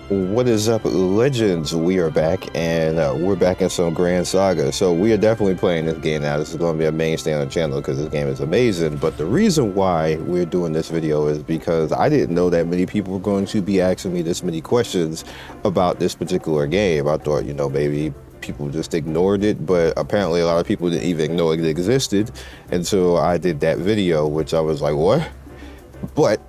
What is up, legends? We are back, and we're back in some Grand Saga. So we are definitely playing this game now. This is going to be a mainstay on the channel because this game is amazing. But the reason why we're doing this video is because I didn't know that many people were going to be asking me this many questions about this particular game. I thought, you know, maybe people just ignored it, but apparently a lot of people didn't even know it existed. And so I did that video, which I was like, what? But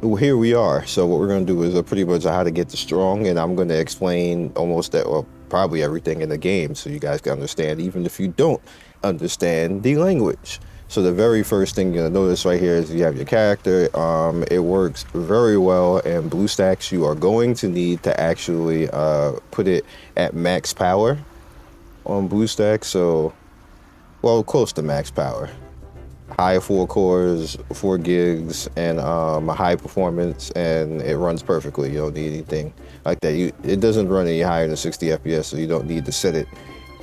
well, here we are. So what we're going to do is pretty much how to get to strong, and I'm going to explain almost that, well, probably everything in the game so you guys can understand, even if you don't understand the language. So the very first thing you're going to notice right here is you have your character. It works very well in BlueStacks. You are going to need to actually put it at max power on BlueStacks. So, well, close to max power. High 4 cores, 4 gigs, and a high performance, and it runs perfectly. You don't need anything like that. It doesn't run any higher than 60 FPS, so you don't need to set it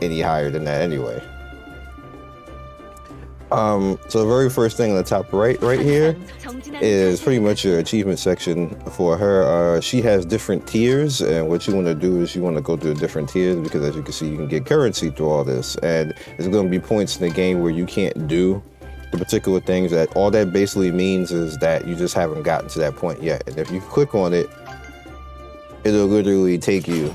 any higher than that anyway. So the very first thing on the top right here is pretty much your achievement section for her. She has different tiers, and what you want to do is you want to go through the different tiers, because as you can see, you can get currency through all this, and there's going to be points in the game where you can't do the particular things. That all that basically means is that you just haven't gotten to that point yet, and if you click on it, it'll literally take you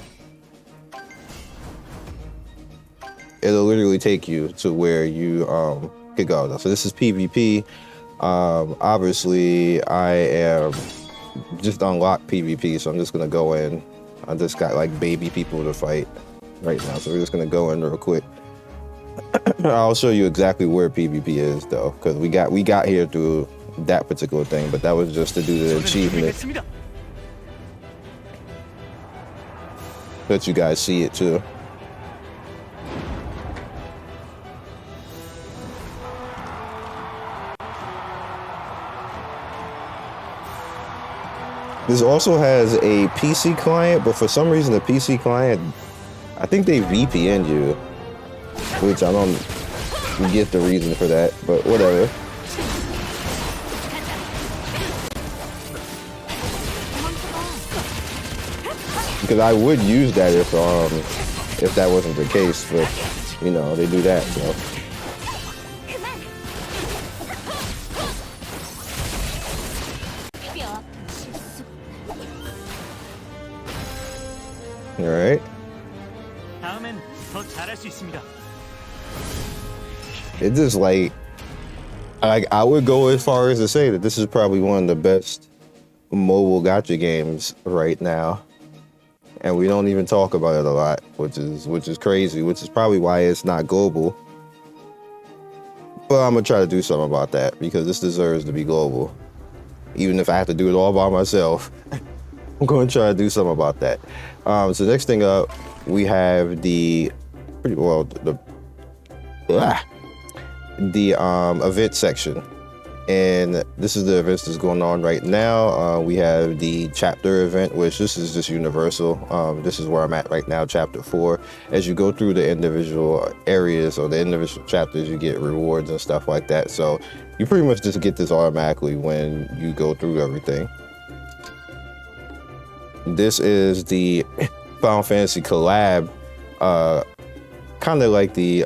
to where you could go. So this is PvP. Obviously I am just unlocked PvP, so I'm just gonna go in. I just got like baby people to fight right now, so we're just gonna go in real quick. I'll show you exactly where PvP is though, because we got here through that particular thing, but that was just to do the achievement. Let you guys see it too. This also has a PC client, but for some reason the PC client, I think they VPN you, which I don't get the reason for that, but whatever. Because I would use that if that wasn't the case, but you know, they do that, so. All right. It's just like I would go as far as to say that this is probably one of the best mobile gacha games right now, and we don't even talk about it a lot, which is crazy, which is probably why it's not global. But I'm gonna try to do something about that, because this deserves to be global, even if I have to do it all by myself. I'm going to try to do something about that. So next thing up, we have the event section, and this is the events that's going on right now. We have the chapter event, which this is just universal. This is where I'm at right now, chapter 4. As you go through the individual areas or the individual chapters, you get rewards and stuff like that. So you pretty much just get this automatically when you go through everything. This is the Final Fantasy collab, kind of like the,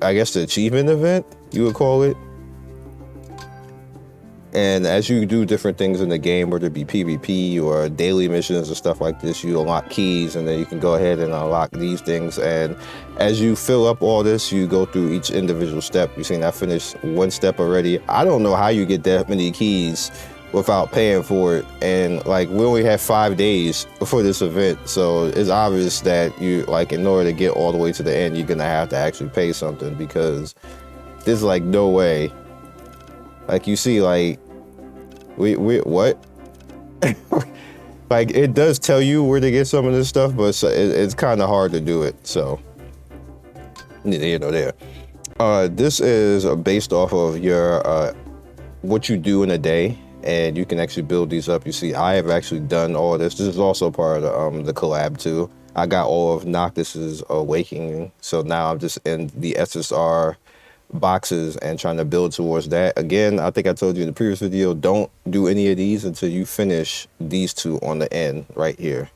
I guess the achievement event, you would call it. And as you do different things in the game, whether it be PvP or daily missions or stuff like this, you unlock keys, and then you can go ahead and unlock these things. And as you fill up all this, you go through each individual step. You've seen I finished one step already. I don't know how you get that many keys without paying for it, and like we only have 5 days for this event, so it's obvious that you, like, in order to get all the way to the end, you're gonna have to actually pay something, because there's like no way. Like, you see, like we what like, it does tell you where to get some of this stuff, but it's kind of hard to do it, so you know. This is based off of your what you do in a day, and you can actually build these up. You see, I have actually done all this. This is also part of the collab too. I got all of Noctis's Awakening, so now I'm just in the SSR boxes and trying to build towards that. Again, I think I told you in the previous video, don't do any of these until you finish these two on the end right here.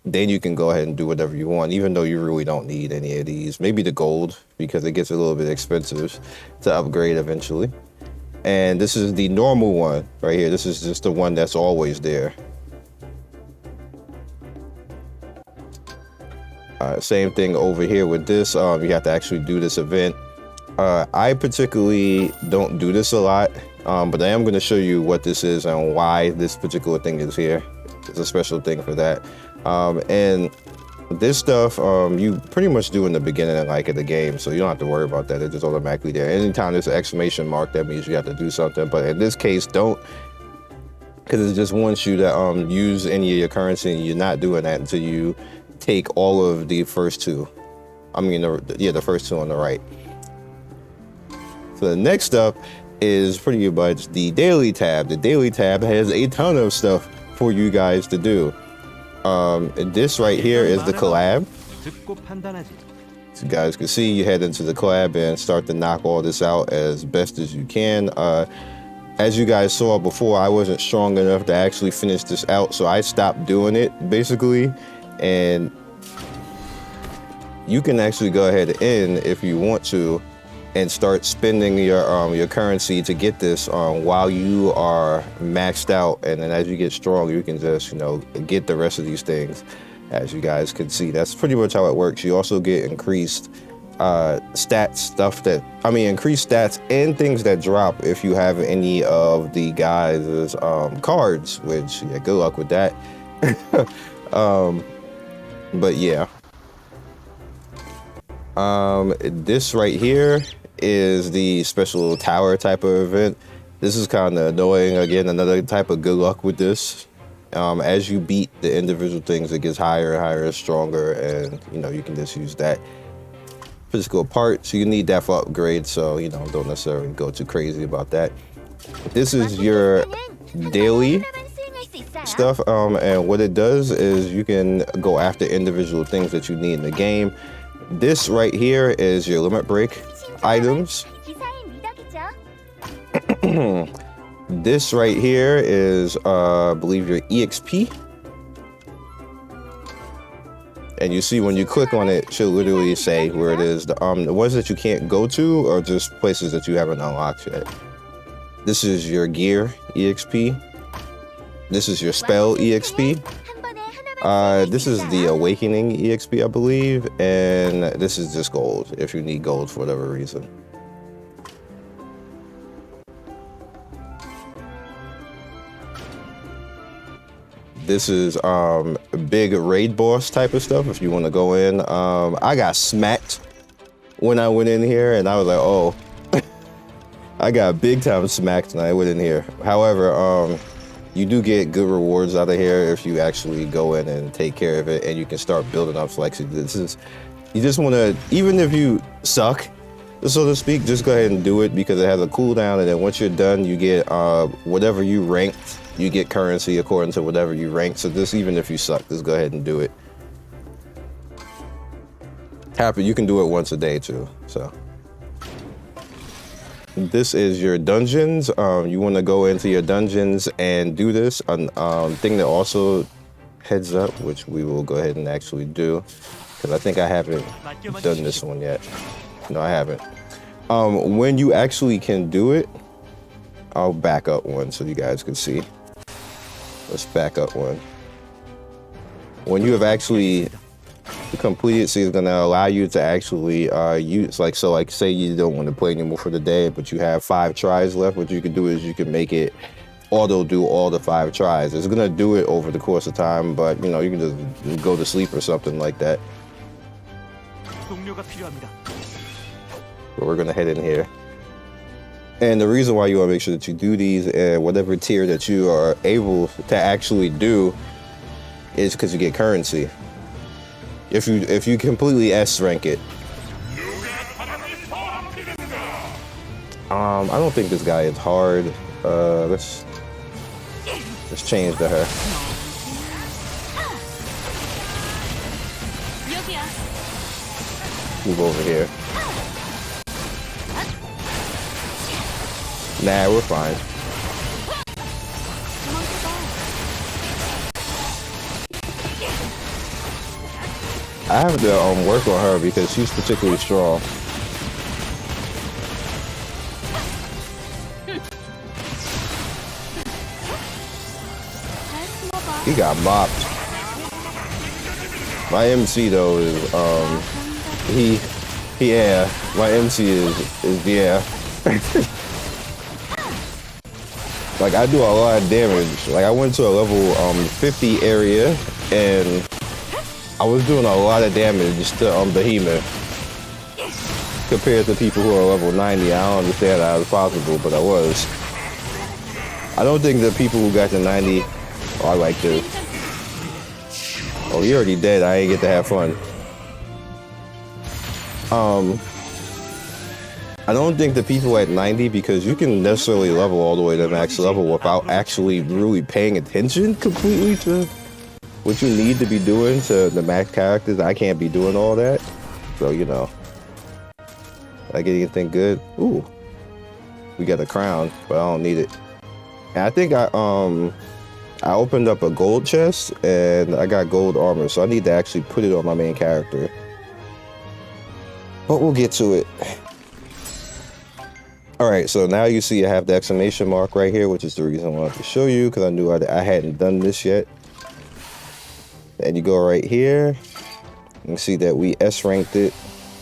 Then you can go ahead and do whatever you want, even though you really don't need any of these. Maybe the gold, because it gets a little bit expensive to upgrade eventually. And this is the normal one right here. This is just the one that's always there. Same thing over here with this. You have to actually do this event. I particularly don't do this a lot, but I am going to show you what this is and why this particular thing is here. It's a special thing for that. And this stuff you pretty much do in the beginning of the game, so you don't have to worry about that. It's just automatically there. Anytime there's an exclamation mark, that means you have to do something. But in this case, don't, because it just wants you to use any of your currency, and you're not doing that until you take all of the first two. I mean, the first two on the right. So the next up is pretty much the daily tab. The daily tab has a ton of stuff for you guys to do. This right here is the collab. So you guys can see, you head into the collab and start to knock all this out as best as you can. As you guys saw before, I wasn't strong enough to actually finish this out, so I stopped doing it basically. And you can actually go ahead and, if you want to, and start spending your currency to get this while you are maxed out. And then as you get strong, you can just, you know, get the rest of these things. As you guys can see, that's pretty much how it works. You also get increased stats, increased stats and things that drop if you have any of the guys' cards, which, yeah, good luck with that. But yeah, this right here is the special tower type of event. This is kind of annoying. Again, another type of good luck with this. As you beat the individual things, it gets higher and higher and stronger, and you know, you can just use that physical part. So you need that for upgrade, so you know, don't necessarily go too crazy about that. This is your daily stuff, and what it does is you can go after individual things that you need in the game. This right here is your limit break items. This right here is I believe your EXP, and you see when you click on it, she'll literally say where it is. The ones that you can't go to are just places that you haven't unlocked yet. This is your gear EXP. This is your spell EXP. This is the awakening EXP, I believe, and this is just gold if you need gold for whatever reason. This is big raid boss type of stuff if you want to go in. I got smacked when I went in here, and I was like, oh, I got big time smacked when I went in here. However, you do get good rewards out of here if you actually go in and take care of it, and you can start building up flexi. This is, you just want to, even if you suck, so to speak, just go ahead and do it because it has a cooldown, and then once you're done, you get whatever you ranked. You get currency according to whatever you rank. So this, even if you suck, just go ahead and do it. You can do it once a day too. So this is your dungeons. You want to go into your dungeons and do this. Thing that also heads up, which we will go ahead and actually do, because I think I haven't done this one yet. No, I haven't. When you actually can do it, I'll back up one so you guys can see. Let's back up one. When you have actually completed, so it's gonna allow you to actually use, like say you don't want to play anymore for the day, but you have 5 tries left. What you can do is you can make it auto do all the 5 tries. It's gonna do it over the course of time, but you know, you can just go to sleep or something like that. But we're gonna head in here. And the reason why you want to make sure that you do these and whatever tier that you are able to actually do is because you get currency. If you completely S rank it. I don't think this guy is hard. Let's change to her. Move over here. Nah, we're fine. I have to work on her because she's particularly strong. He got mopped. My MC though is yeah. My MC is yeah. Like I do a lot of damage. Like I went to a level 50 area and I was doing a lot of damage to Behemoth compared to people who are level 90. I don't understand how it's possible, but I was. I don't think the people who got to 90 are like this. Oh, you're already dead. I ain't get to have fun. I don't think the people at 90, because you can necessarily level all the way to max level without actually really paying attention completely to what you need to be doing to the max characters. I can't be doing all that. So, you know. I get anything good? Ooh. We got a crown, but I don't need it. And I think I opened up a gold chest and I got gold armor, so I need to actually put it on my main character. But we'll get to it. Alright, so now you see I have the exclamation mark right here, which is the reason I wanted to show you, because I knew I hadn't done this yet. And you go right here, and see that we S-ranked it,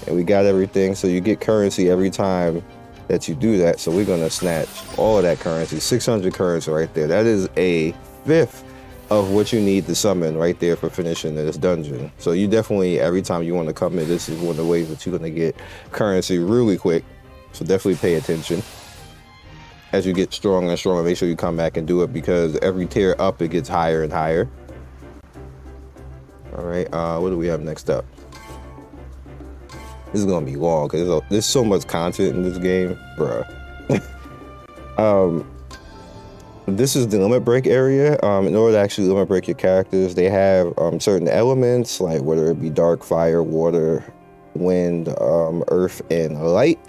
and we got everything, so you get currency every time that you do that. So we're gonna snatch all of that currency, 600 currency right there. That is a fifth of what you need to summon right there for finishing this dungeon. So you definitely, every time you want to come in, this is one of the ways that you're gonna get currency really quick. So definitely pay attention. As you get stronger and stronger, make sure you come back and do it, because every tier up, it gets higher and higher. All right, what do we have next up? This is gonna be long because there's so much content in this game, bruh. This is the limit break area. In order to actually limit break your characters, they have certain elements, like whether it be dark, fire, water, wind, earth, and light.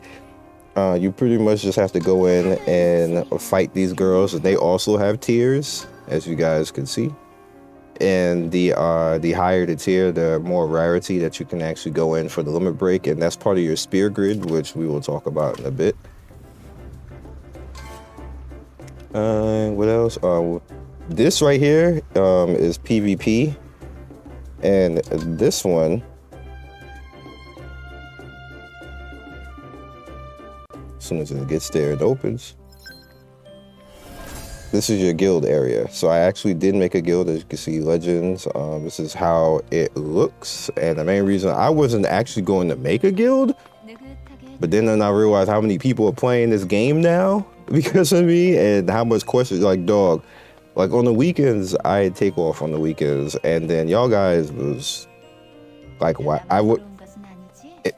You pretty much just have to go in and fight these girls, and they also have tiers, as you guys can see. And the higher the tier, the more rarity that you can actually go in for the limit break, and that's part of your spear grid, which we will talk about in a bit. What else? This right here is PvP, and this one, as soon as it gets there, it opens. This is your guild area. So I actually did make a guild, as you can see, Legends. This is how it looks. And the main reason I wasn't actually going to make a guild, but then I realized how many people are playing this game now because of me, and how much questions, like, dog, like on the weekends, I take off on the weekends, and then y'all guys was like, why?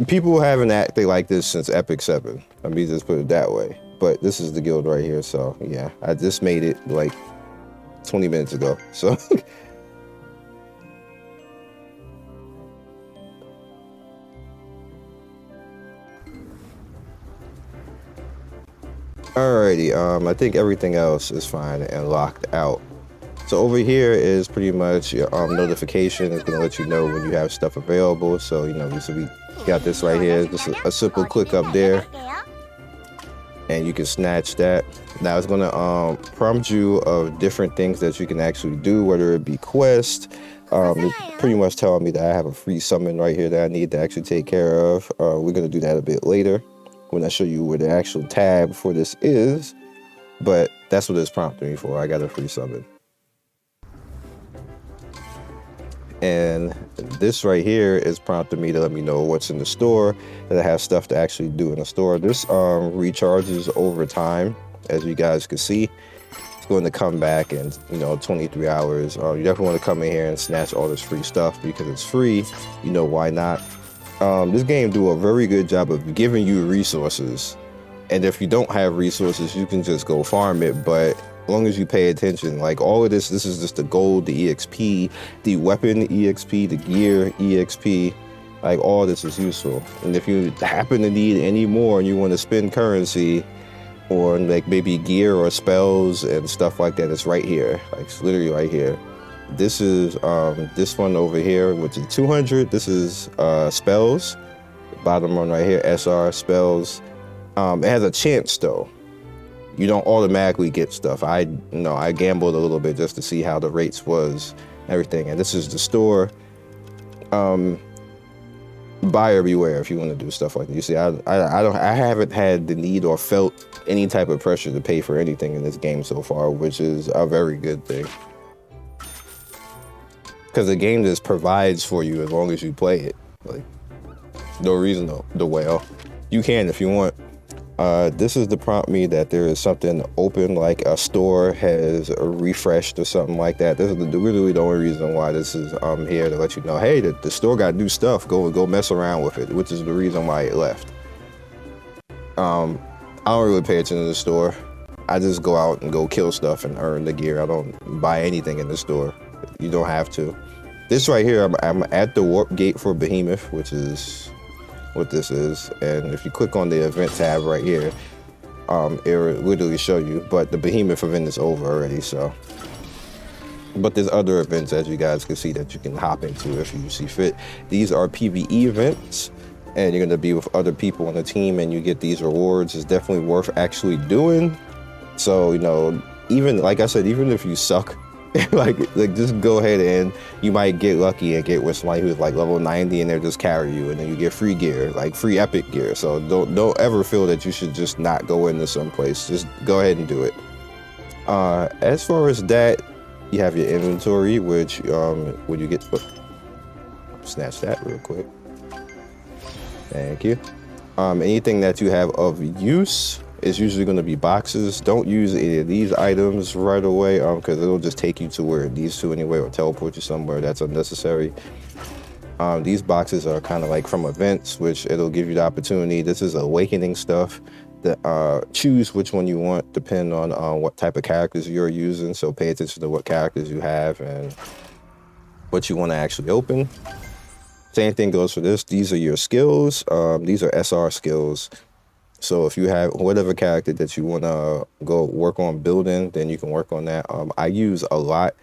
People haven't acted like this since Epic 7. Let me just put it that way. But this is the guild right here, so yeah, I just made it like 20 minutes ago, so. Alrighty, I think everything else is fine and locked out. So over here is pretty much your notification. It's gonna let you know when you have stuff available. So, you know, so we got this right here, just a simple click up there, and you can snatch that. Now it's gonna prompt you of different things that you can actually do, whether it be quest. It's pretty much telling me that I have a free summon right here that I need to actually take care of. We're gonna do that a bit later when I show you where the actual tab for this is, but that's what it's prompting me for. I got a free summon. And this right here is prompting me to let me know what's in the store, that I have stuff to actually do in the store. This recharges over time, as you guys can see. It's going to come back in, 23 hours. You definitely want to come in here and snatch all this free stuff because it's free. You know, why not? This game do a very good job of giving you resources. And if you don't have resources, you can just go farm it. But as long as you pay attention, like all of this is just the gold, the EXP, the weapon EXP, the gear EXP, like all this is useful. And if you happen to need any more and you want to spend currency, or like maybe gear or spells and stuff like that. It's right here, like it's literally right here. This is this one over here, which is 200. This is spells. Bottom one right here, SR spells. It has a chance though. You don't automatically get stuff. I gambled a little bit just to see how the rates was, everything. And this is the store. Buyer beware if you want to do stuff like that. You see, I haven't had the need or felt any type of pressure to pay for anything in this game so far, which is a very good thing. Because the game just provides for you as long as you play it. Like, no reason to wail. You can if you want. This is to prompt me that there is something open, like a store has refreshed or something like that. This is literally the only reason why this is here, to let you know, hey, the store got new stuff. Go mess around with it, which is the reason why it left. I don't really pay attention to the store. I just go out and go kill stuff and earn the gear. I don't buy anything in the store. You don't have to. This right here, I'm at the warp gate for Behemoth, which is what this is. And if you click on the event tab right here, it will literally show you, but the Behemoth event is over already, so. But there's other events, as you guys can see, that you can hop into if you see fit. These are Pve Events, and you're gonna be with other people on the team and you get these rewards. It's definitely worth actually doing. So, you know, even, like I said, even if you suck, like just go ahead and you might get lucky and get with somebody who's like level 90 and they'll just carry you, and then you get free gear, like free epic gear. So don't ever feel that you should just not go into some place. Just go ahead and do it. As far as that, you have your inventory, which when you get snatch that real quick. Thank you. Anything that you have of use is usually going to be boxes. Don't use any of these items right away, because it'll just take you to where it needs to anyway, or teleport you somewhere. That's unnecessary. These boxes are kind of like from events, which it'll give you the opportunity. This is awakening stuff. Choose which one you want, depending on what type of characters you're using. So pay attention to what characters you have and what you want to actually open. Same thing goes for this. These are your skills. These are SR skills. So if you have whatever character that you want to go work on building, then you can work on that. I use a lot.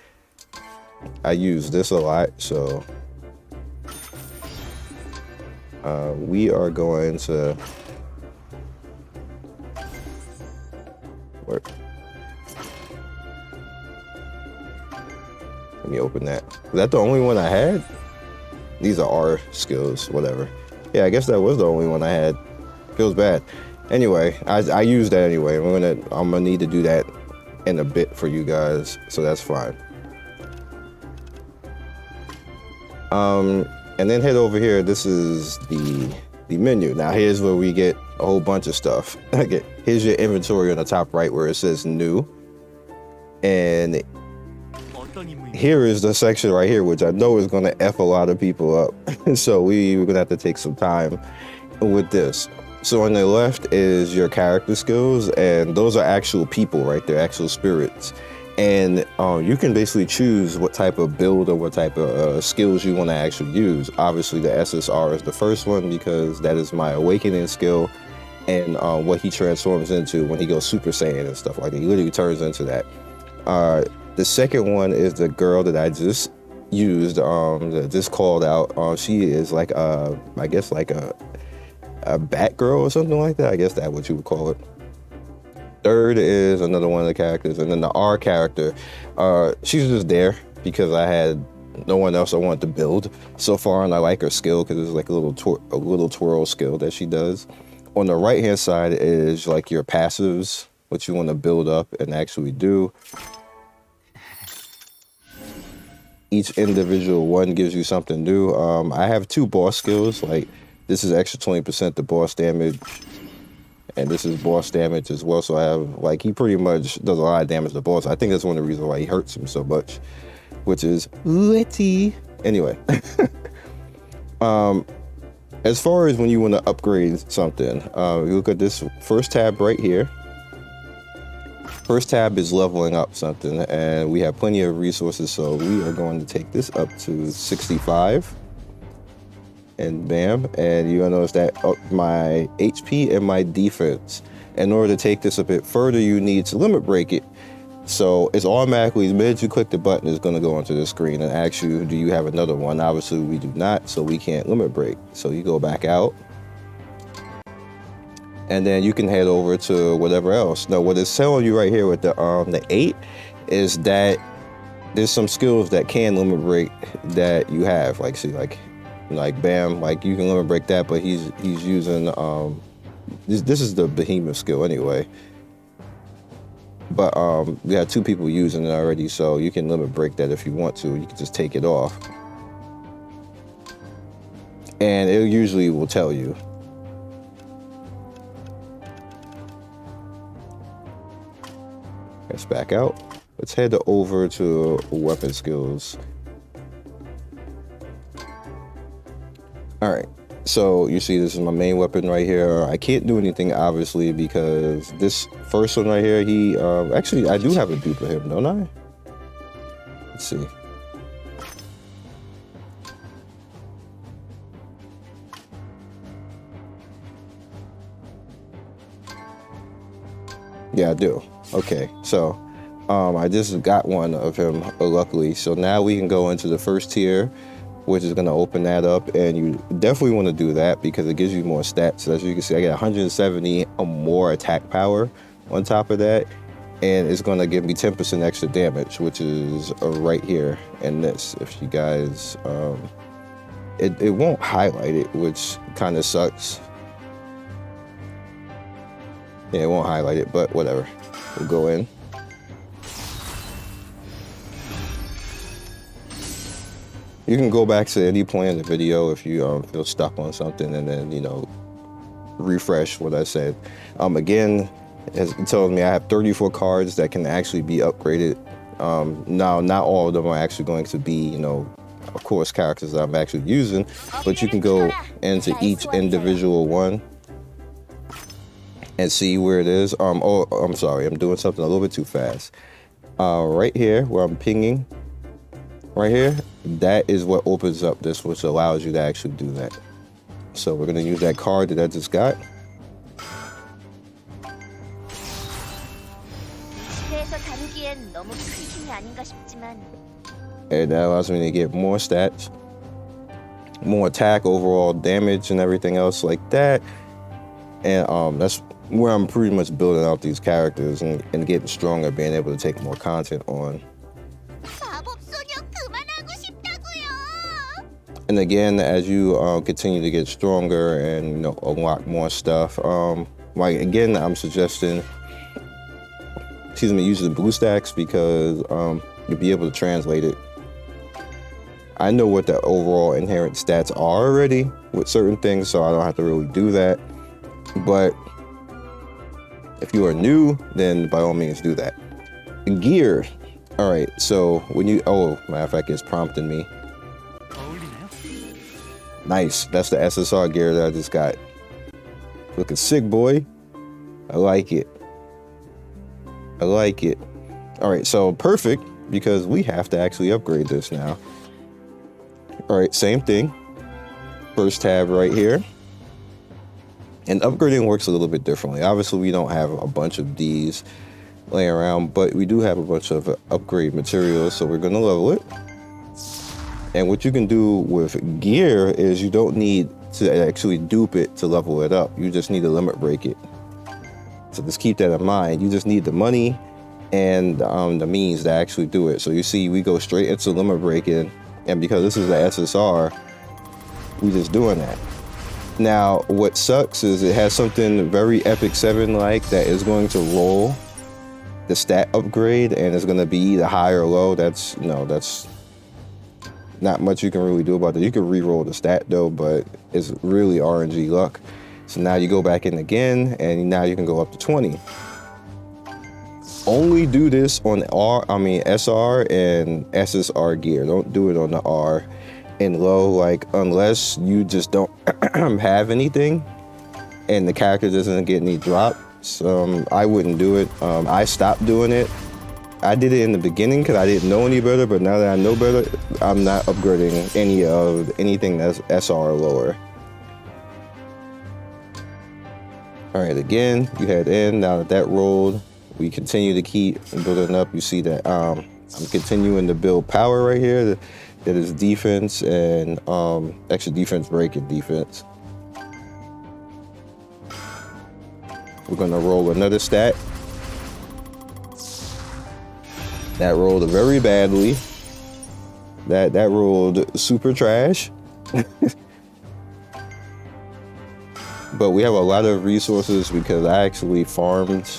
I use this a lot. So we are going to work. Let me open that. Was that the only one I had? These are our skills, whatever. Yeah, I guess that was the only one I had. Feels bad. Anyway, I use that anyway. I'm gonna need to do that in a bit for you guys, so that's fine. And then head over here. This is the menu. Now here's where we get a whole bunch of stuff. Okay, here's your inventory on the top right where it says new, and here is the section right here, which I know is gonna F a lot of people up. So we're gonna have to take some time with this. So on the left is your character skills, and those are actual people right there, actual spirits. And you can basically choose what type of build or what type of skills you want to actually use. Obviously the SSR is the first one because that is my awakening skill, and what he transforms into when he goes Super Saiyan and stuff like that. He literally turns into that. The second one is the girl that I just used, that just called out. She is like I guess like a Batgirl or something like that. I guess that's what you would call it. Third is another one of the characters, and then the R character. She's just there because I had no one else I wanted to build so far, and I like her skill because it's like a little twirl skill that she does. On the right hand side is like your passives, what you want to build up and actually do. Each individual one gives you something new. I have 2 boss skills. Like this is extra 20% the boss damage, and this is boss damage as well. So I have, like, he pretty much does a lot of damage to the boss. I think that's one of the reasons why he hurts him so much, which is Letty. Anyway, as far as when you want to upgrade something, you look at this first tab right here. First tab is leveling up something, and we have plenty of resources, so we are going to take this up to 65. And bam, and you're gonna notice that up my HP and my defense. In order to take this a bit further, you need to limit break it. So it's automatically, the minute you click the button, it's going to go onto the screen and ask you, do you have another one? Obviously, we do not, so we can't limit break. So you go back out, and then you can head over to whatever else. Now, what it's telling you right here with the 8 is that there's some skills that can limit break that you have. Like, see, like bam, like you can limit break that, but he's using this is the behemoth skill anyway. But we have 2 people using it already, so you can limit break that if you want to. You can just take it off, and it usually will tell you. Let's back out. Let's head over to weapon skills. All right. So you see, this is my main weapon right here. I can't do anything obviously because this first one right here, he actually I do have a dupe of him, don't I? Let's see. Yeah, I do. Okay, so I just got one of him, luckily. So now we can go into the first tier, which is going to open that up, and you definitely want to do that because it gives you more stats. So as you can see, I get 170 or more attack power on top of that, and it's going to give me 10% extra damage, which is right here in this. If you guys, it won't highlight it, which kind of sucks. Yeah, it won't highlight it, but whatever. We'll go in. You can go back to any point in the video if you feel stuck on something, and then, you know, refresh what I said. Again, it's telling me I have 34 cards that can actually be upgraded. Now, not all of them are actually going to be, you know, of course, characters that I'm actually using, but you can go into each individual one and see where it is. Oh, I'm sorry, I'm doing something a little bit too fast. Right here, where I'm pinging, right here, that is what opens up this, which allows you to actually do that. So we're gonna use that card that I just got. And that allows me to get more stats, more attack, overall damage, and everything else like that. And that's where I'm pretty much building out these characters and getting stronger, being able to take more content on. And again, as you continue to get stronger and, you know, unlock more stuff, like again, I'm suggesting, use the blue stacks because you'll be able to translate it. I know what the overall inherent stats are already with certain things, so I don't have to really do that. But if you are new, then by all means do that. Gear. All right, so when you, oh, matter of fact, it's prompting me. Nice, that's the SSR gear that I just got. Looking sick, boy. I like it. I like it. All right, so perfect, because we have to actually upgrade this now. All right, same thing. First tab right here. And upgrading works a little bit differently. Obviously, we don't have a bunch of these laying around, but we do have a bunch of upgrade materials, so we're gonna level it. And what you can do with gear is you don't need to actually dupe it to level it up. You just need to limit break it. So just keep that in mind. You just need the money and the means to actually do it. So you see, we go straight into limit breaking, and because this is the SSR, we just doing that. Now, what sucks is it has something very Epic 7 like that is going to roll the stat upgrade, and it's going to be either high or low. That's, you know, that's not much you can really do about that. You can re-roll the stat though, but it's really RNG luck. So now you go back in again, and now you can go up to 20. Only do this on SR and SSR gear. Don't do it on the R and low, like, unless you just don't have anything and the character doesn't get any drops. I wouldn't do it. I stopped doing it. I did it in the beginning because I didn't know any better, but now that I know better, I'm not upgrading anything that's SR or lower. All right, again, you head in. Now that that rolled, we continue to keep building up. You see that I'm continuing to build power right here. That is defense and extra defense, break, and defense. We're gonna roll another stat. That rolled very badly. That rolled super trash. But we have a lot of resources because I actually farmed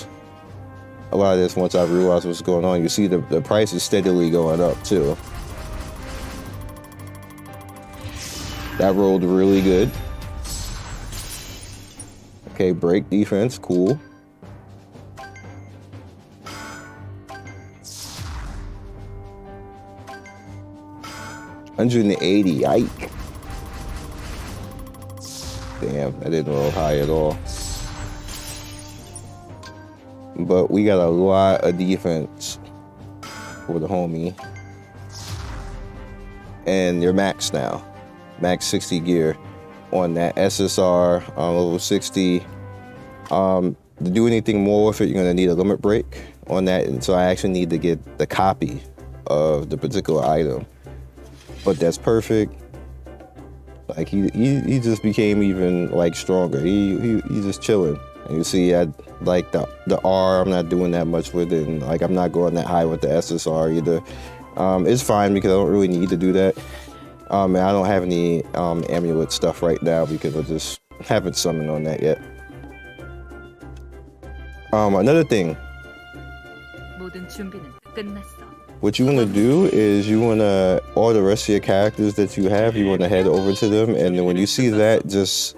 a lot of this once I realized what's going on. You see the price is steadily going up too. That rolled really good. Okay, break defense, cool. $180, yike. Damn, that didn't roll high at all. But we got a lot of defense for the homie. And you're maxed now. Max 60 gear on that SSR level 60. To do anything more with it, you're gonna need a limit break on that. And so I actually need to get the copy of the particular item. But that's perfect. Like he just became even like stronger. He's just chilling. And you see, I like the R. I'm not doing that much with it, and like I'm not going that high with the SSR either. It's fine because I don't really need to do that. And I don't have any amulet stuff right now because I just haven't summoned on that yet. Another thing. What you want to do is you want to, all the rest of your characters that you have, you want to head over to them, and then when you see that, just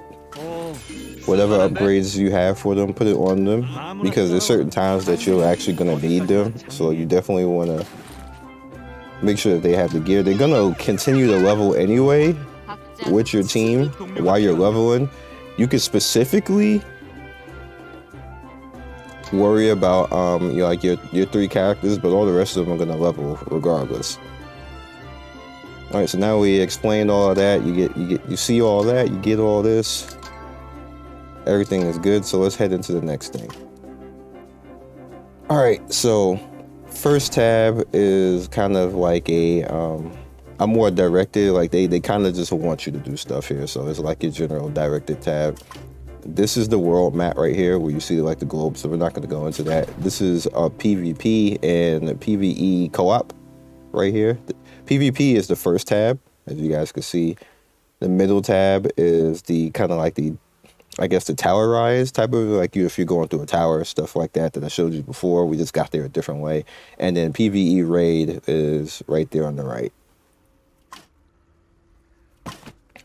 whatever upgrades you have for them, put it on them, because there's certain times that you're actually going to need them, so you definitely want to make sure that they have the gear. They're going to continue to level anyway with your team while you're leveling. You can specifically worry about like your 3 characters, but all the rest of them are gonna level regardless. All right, so now we explained all of that. You see all that, you get all this. Everything is good, so let's head into the next thing. All right, so first tab is kind of like I'm more directed, like they kind of just want you to do stuff here, so it's like your general directed tab. This is the world map right here where you see like the globe, so we're not going to go into that. This is PvP and PvE co-op right here. The PvP is the first tab, as you guys can see. The middle tab is the kind of like the, I guess, the tower rise type of, like if you're going through a tower, stuff like that I showed you before. We just got there a different way. And then Pve Raid is right there on the right.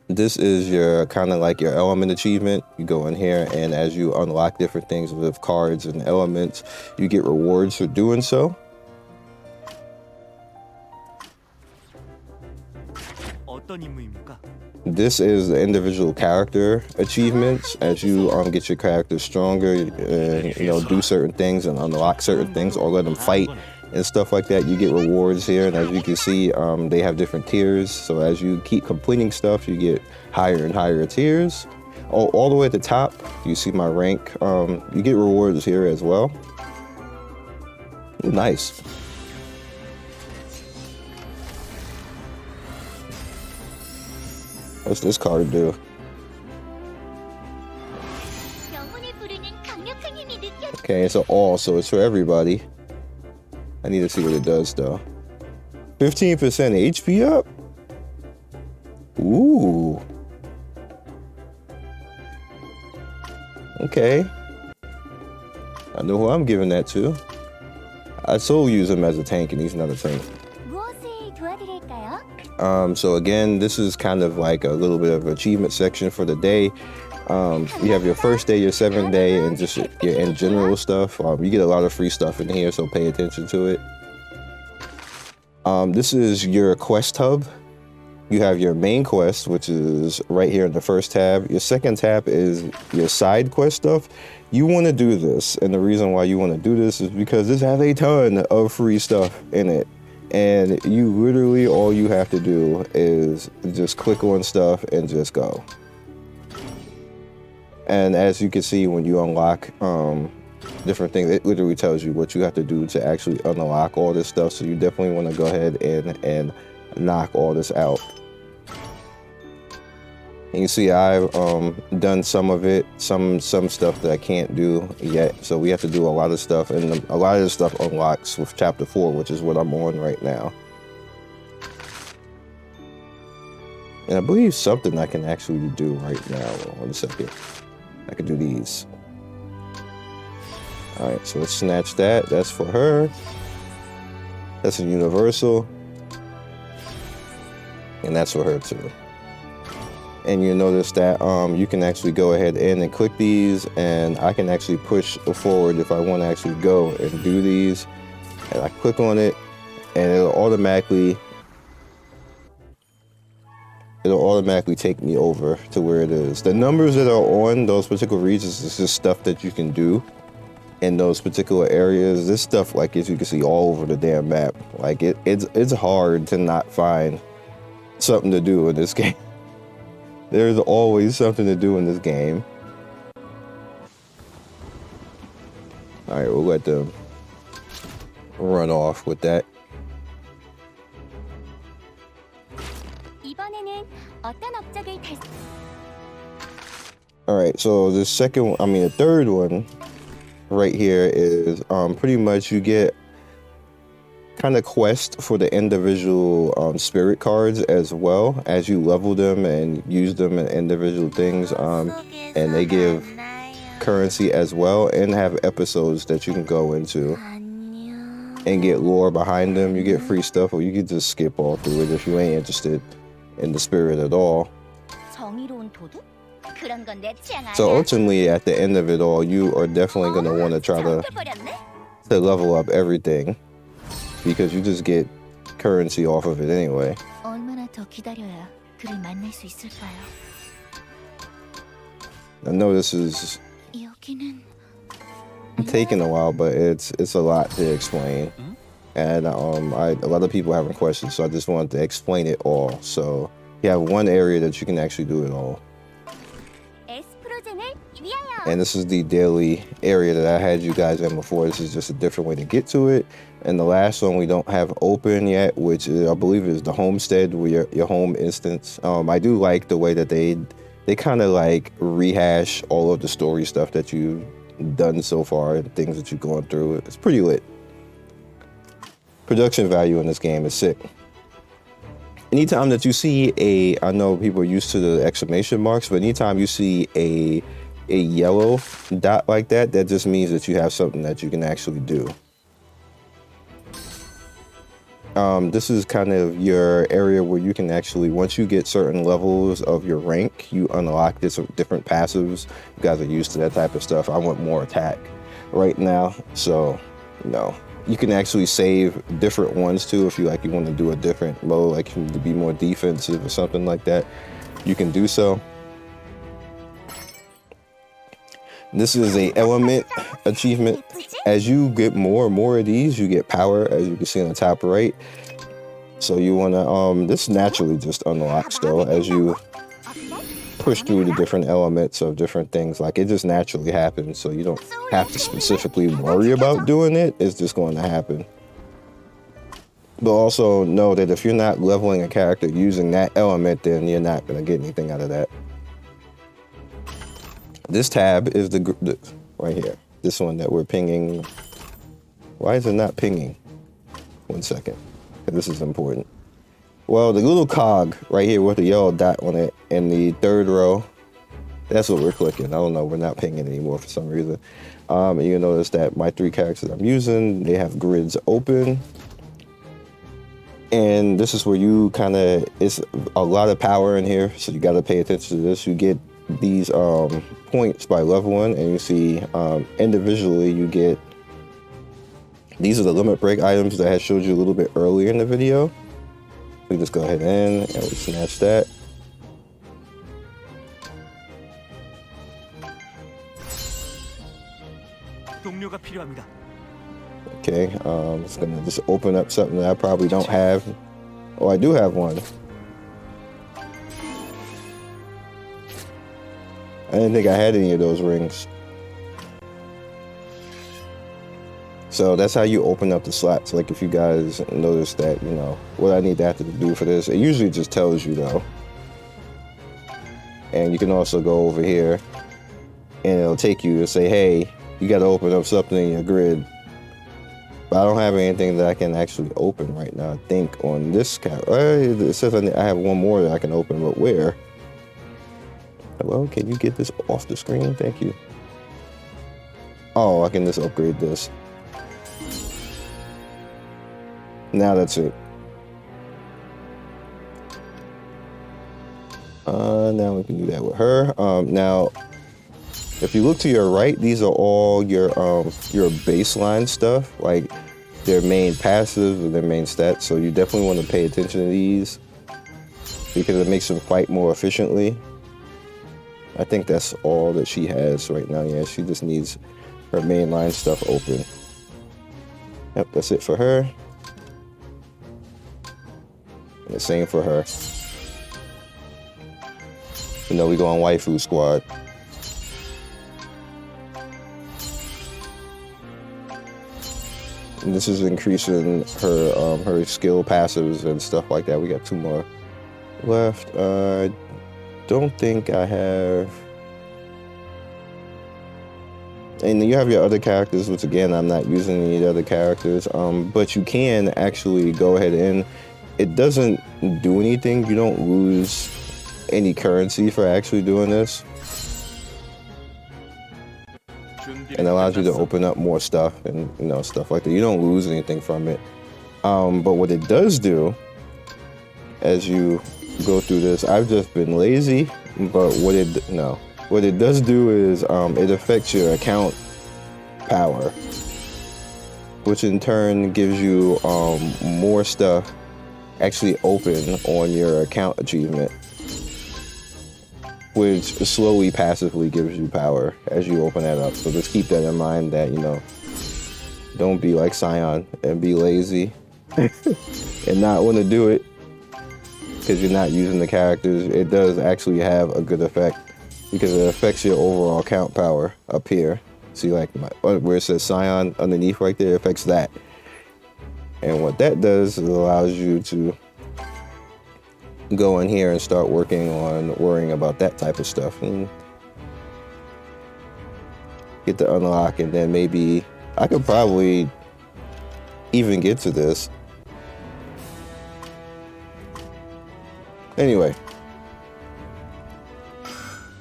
This is your kind of like your element achievement. You go in here, and as you unlock different things with cards and elements, you get rewards for doing so. This is the individual character achievements. As you get your character stronger, and do certain things and unlock certain things, or let them fight and stuff like that, you get rewards here. And as you can see, they have different tiers, so as you keep completing stuff, you get higher and higher tiers. All the way at the top, you see my rank. You get rewards here as well. Nice. What's this card do? Okay, it's an all, so it's for everybody. I need to see what it does though. 15% HP up? Ooh. Okay. I know who I'm giving that to. I so use him as a tank, and he's not a tank. So again, this is kind of like a little bit of achievement section for the day. You have your first day, your 7th day, and just your in general stuff. You get a lot of free stuff in here, so pay attention to it. This is your quest hub. You have your main quest, which is right here in the first tab. Your second tab is your side quest stuff. You want to do this, and the reason why you want to do this is because this has a ton of free stuff in it. And you literally, all you have to do is just click on stuff and just go. And as you can see, when you unlock different things, it literally tells you what you have to do to actually unlock all this stuff. So you definitely want to go ahead and knock all this out. And you see I've done some of it, some stuff that I can't do yet. So we have to do a lot of stuff, and a lot of this stuff unlocks with chapter 4, which is what I'm on right now. And I believe something I can actually do right now. One second. I can do these. All right, so let's snatch that. That's for her. That's a universal. And that's for her too. And you notice that you can actually go ahead and click these, and I can actually push forward if I want to actually go and do these. And I click on it, and it'll automatically take me over to where it is. The numbers that are on those particular regions is just stuff that you can do in those particular areas. This stuff, like, as you can see, all over the damn map. Like, it's hard to not find something to do in this game. There's always something to do in this game. All right, we'll let them run off with that. All right, so the third one right here is pretty much you get kind of quest for the individual spirit cards, as well as you level them and use them in individual things, and they give currency as well, and have episodes that you can go into and get lore behind them. You get free stuff, or you can just skip all through it if you ain't interested in the spirit at all. So ultimately, at the end of it all, you are definitely going to want to try to level up everything, because you just get currency off of it anyway. I know this is taking a while, but it's a lot to explain, and a lot of people having questions, so I just wanted to explain it all. So you have one area that you can actually do it all. And this is the daily area that I had you guys in before. This is just a different way to get to it. And the last one we don't have open yet, which is, I believe, is the homestead, where your home instance. I do like the way that they kind of like rehash all of the story stuff that you've done so far, the things that you've gone through. It's pretty lit. Production value in this game is sick. Anytime that you see I know people are used to the exclamation marks, but anytime you see a yellow dot like that, that just means that you have something that you can actually do. This is kind of your area where you can actually, once you get certain levels of your rank, you unlock different passives. You guys are used to that type of stuff. I want more attack right now, so you can actually save different ones too. If you want to do a different mode, like to be more defensive or something like that, you can do so. This is a element achievement. As you get more and more of these, you get power, as you can see on the top right. So you want to, this naturally just unlocks though, as you push through the different elements of different things. Like, it just naturally happens, so you don't have to specifically worry about doing it. It's just going to happen. But also know that if you're not leveling a character using that element, then you're not going to get anything out of that. This tab is the right here. This one that we're pinging. Why is it not pinging? 1 second. This is important. Well, the little cog right here with the yellow dot on it in the third row, that's what we're clicking. I don't know, we're not pinging anymore for some reason. And you notice that my 3 characters I'm using, they have grids open. And this is where you it's a lot of power in here, so you got to pay attention to this. You get these points by leveling, and you see individually you get, these are the limit break items that I showed you a little bit earlier in the video. We just go ahead and we snatch that. Okay, it's gonna just open up something that I probably don't have. Oh, I do have one. didn't think I had any of those rings. So that's how you open up the slots. Like if you guys notice that, you know, what I need to have to do for this, it usually just tells you though. And you can also go over here and it'll take you to say, hey, you got to open up something in your grid. But I don't have anything that I can actually open right now, I think, on this count. It says I have one more that I can open, but where? Well, can you get this off the screen? Thank you. Oh, I can just upgrade this. Now that's it. Now we can do that with her. Now, if you look to your right, these are all your baseline stuff, like their main passives or their main stats. So you definitely want to pay attention to these because it makes them fight more efficiently. I think that's all that she has right now. Yeah, she just needs her mainline stuff open. Yep, that's it for her. And the same for her. You know, we go on waifu squad. And this is increasing her her skill passives and stuff like that. We got 2 more left. Don't think I have. And you have your other characters, which again, I'm not using any of the other characters. But you can actually go ahead and it doesn't do anything. You don't lose any currency for actually doing this. And allows you to open up more stuff and, you know, stuff like that. You don't lose anything from it. But what it does do, as you go through this, I've just been lazy, but what it does do is it affects your account power, which in turn gives you more stuff actually open on your account achievement, which slowly passively gives you power as you open that up. So just keep that in mind, that, you know, don't be like Scion and be lazy and not want to do it because you're not using the characters. It does actually have a good effect because it affects your overall count power up here. See, like where it says Scion underneath right there, it affects that. And what that does is it allows you to go in here and start worrying about that type of stuff and get the unlock. And then maybe I could probably even get to this. Anyway,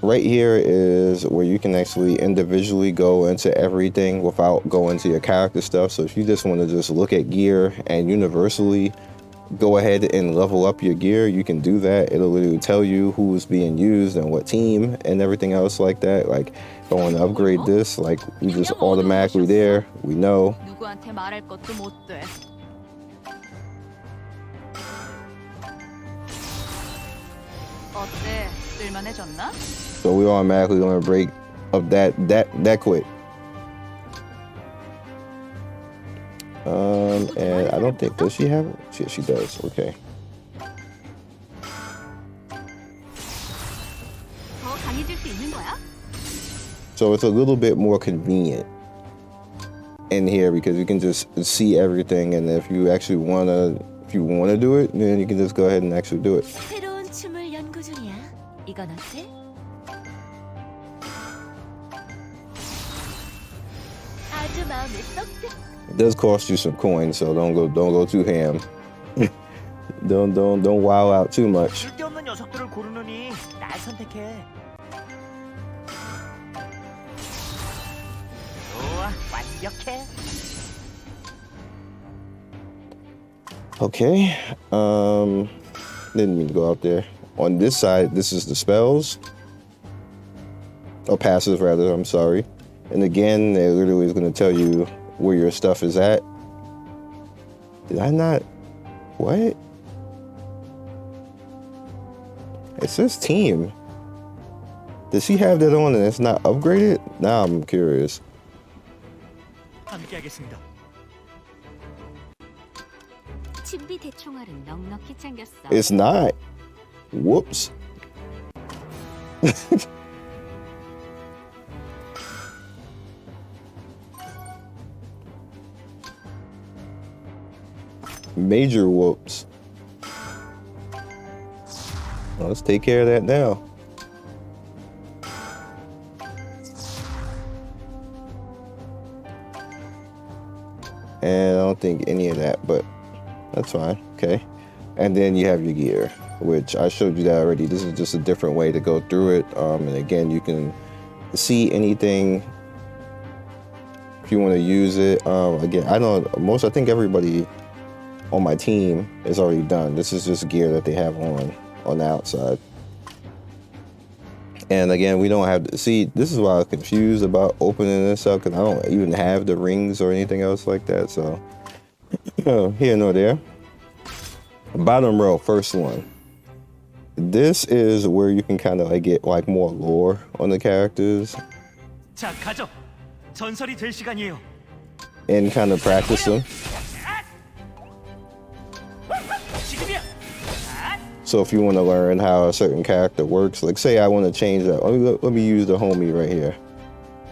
right here is where you can actually individually go into everything without going to your character stuff. So if you just want to just look at gear and universally go ahead and level up your gear, you can do that. It'll literally tell you who's being used and what team and everything else like that. Like if I want to upgrade this, like we just automatically there, we know. So we automatically gonna break up that quick. And I don't think, does she have it? Yeah, she does. Okay. So it's a little bit more convenient in here because you can just see everything, and if you actually wanna do it, then you can just go ahead and actually do it. It does cost you some coins, so don't go too ham. don't wow out too much. Okay. Didn't mean to go out there. On this side, this is the spells. Or passive rather, I'm sorry. And again, it literally is going to tell you where your stuff is at. Did I not? What? It says team. Does she have that on and it's not upgraded? Now I'm curious. It's not. Whoops. major whoops. Well, let's take care of that now. And I don't think any of that, but that's fine. Okay. And then you have your gear, which I showed you that already. This is just a different way to go through it. And again, you can see anything if you want to use it. Again, I think everybody on my team is already done. This is just gear that they have on the outside. And again, we don't have to see, this is why I was confused about opening this up, because I don't even have the rings or anything else like that. So here nor there. Bottom row, first one. This is where you can kind of like get like more lore on the characters and kind of practice them. So if you want to learn how a certain character works, like say I want to change that. Let me use the homie right here.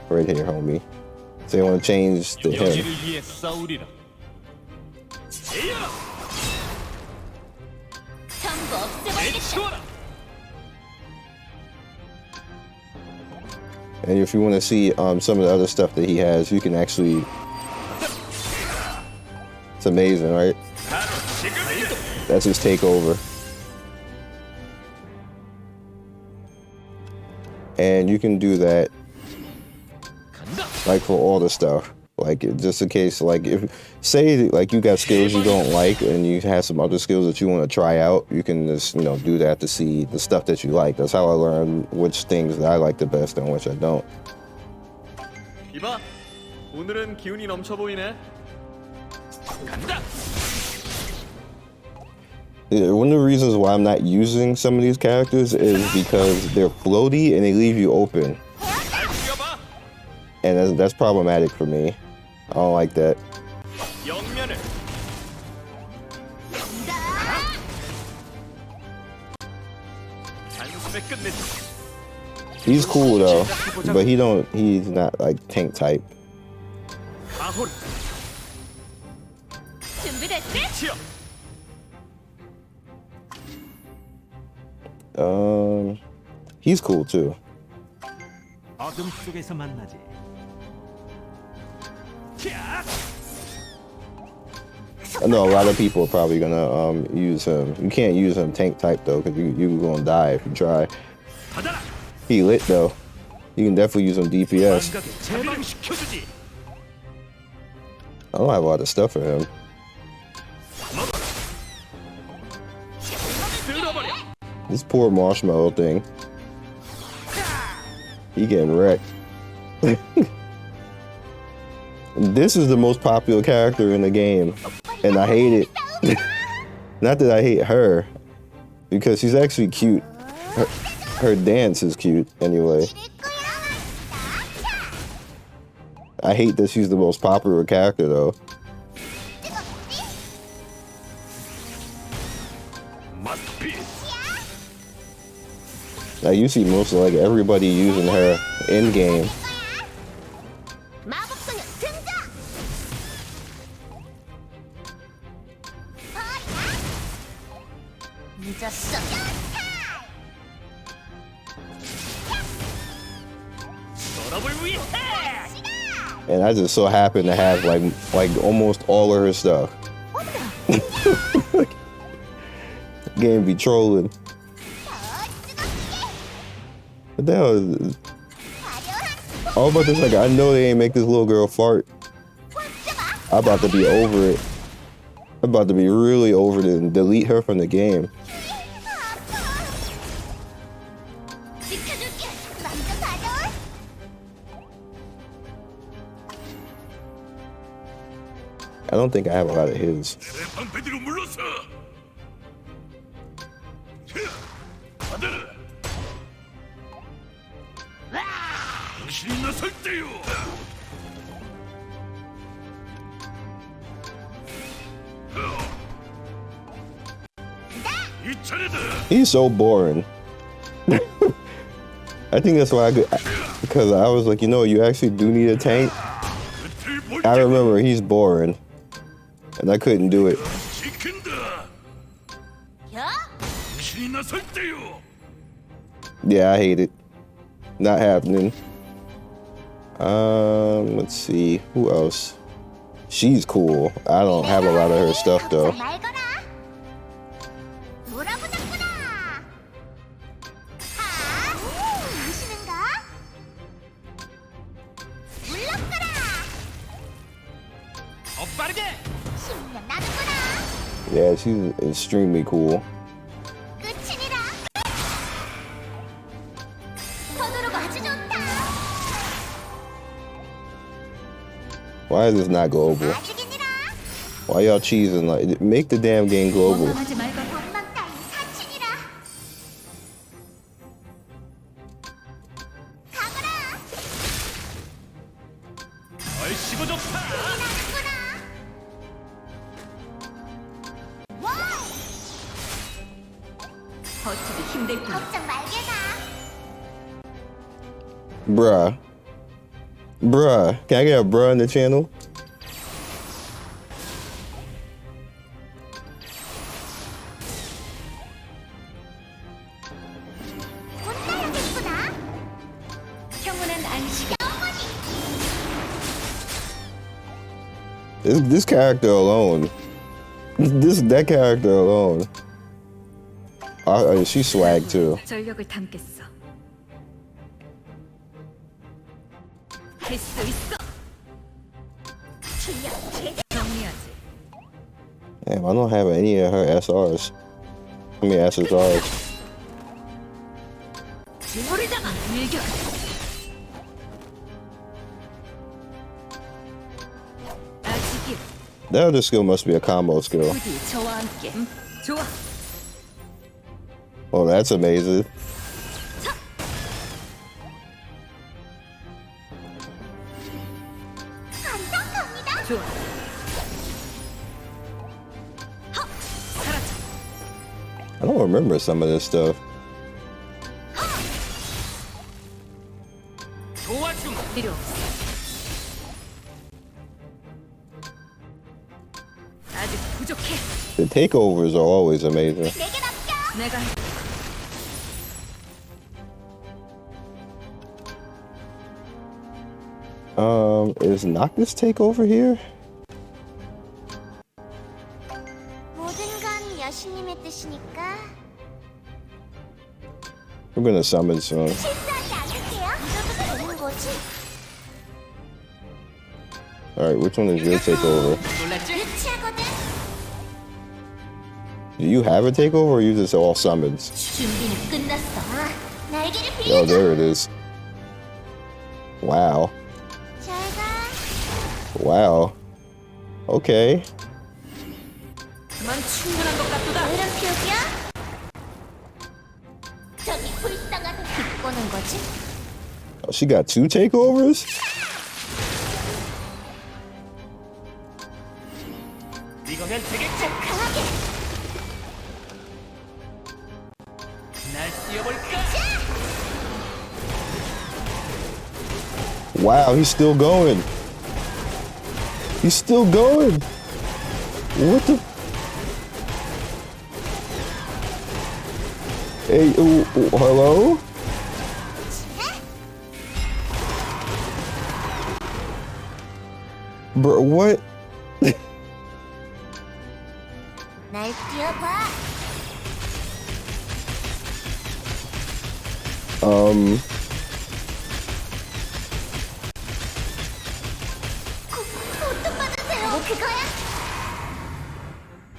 Right here, homie. Say I want to change to him. And if you want to see some of the other stuff that he has, you can actually... It's amazing, right? That's his takeover. And you can do that like for all the stuff. Like just in case, like if say like you got skills you don't like and you have some other skills that you want to try out, you can just do that to see the stuff that you like. That's how I learn which things that I like the best and which I don't. 이봐, 오늘은 기운이 넘쳐 보이네. 간다. One of the reasons why I'm not using some of these characters is because they're floaty and they leave you open. And that's problematic for me. I don't like that. He's cool though, but he's not like tank type. He's cool too. I know a lot of people are probably gonna use him. You can't use him tank type though, because you're gonna die if you try. He lit though. You can definitely use him DPS. I don't have a lot of stuff for him. This poor marshmallow thing. He getting wrecked. This is the most popular character in the game, and I hate it. Not that I hate her, because she's actually cute. Her dance is cute anyway. I hate that she's the most popular character though. Now you see most of like everybody using her in game. And I just so happen to have like almost all of her stuff. Game be trolling. What the hell is this? All about this, like I know they ain't make this little girl fart. I'm about to be over it. I'm about to be really over it and delete her from the game. I don't think I have a lot of his. He's so boring. I think that's why because I was like, you actually do need a tank. I remember he's boring, and I couldn't do it. Yeah, I hate it. Not happening. Let's see. Who else? She's cool. I don't have a lot of her stuff though. Yeah, she's extremely cool. Why is this not global? Why y'all cheesing? Like, make the damn game global. Bruh. Bruh. Can I get a bruh in the channel? This character alone. That character alone. She's swag too. 전력을 담겠어. 할 수 있어. 정리하지. Damn, I don't have any of her SRs. I mean SSRs. 지구리다가 밀격. 아직이. That other skill must be a combo skill. 부디 저와 함께. 좋아. Oh, that's amazing. 좋아. I don't remember some of this stuff. 필요 없어. 아직 부족해. The takeovers are always amazing. 내가 Is Noctis takeover here? We're gonna summon soon. Alright, which one is your takeover? Do you have a takeover or are you just all summons? Oh, there it is. Wow. Wow. Okay. Oh, she got 2 takeovers? Wow, he's still going. He's still going. What the? Hey, hello? Bro, what?